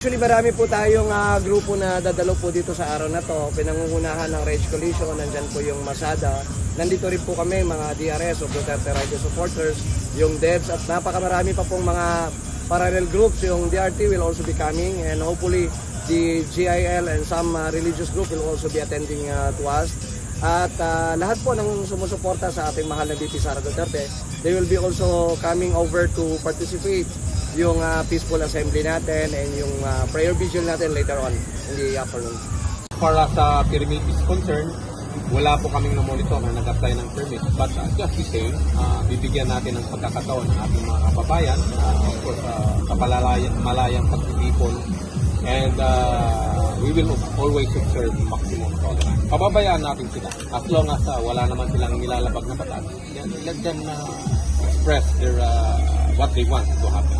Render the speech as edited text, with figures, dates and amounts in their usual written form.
Actually, marami po tayong grupo na dadalo po dito sa araw na to. Pinangungunahan ng Rage Coalition, nandyan po yung Masada. Nandito rin po kami, mga DRS o Duterte Rider Supporters, yung devs at napakamarami pa pong mga parallel groups. Yung DRT will also be coming and hopefully the GIL and some religious group will also be attending to us. At lahat po ng sumusuporta sa ating mahal na VP Sara Duterte, they will be also coming over to participate yung peaceful assembly natin and yung prayer vigil natin later on in the afternoon. Para sa pyramid is concerned, wala po kaming na-monitor na nag-apply ng permit. But just the same, bibigyan natin ng pagkakataon ng ating mga kababayan, of course, malayang pagtitipon, and we will always observe maximum tolerance. Pababayaan natin sila as long as wala naman silang nilalabag na batas. Let them express their what they want to happen.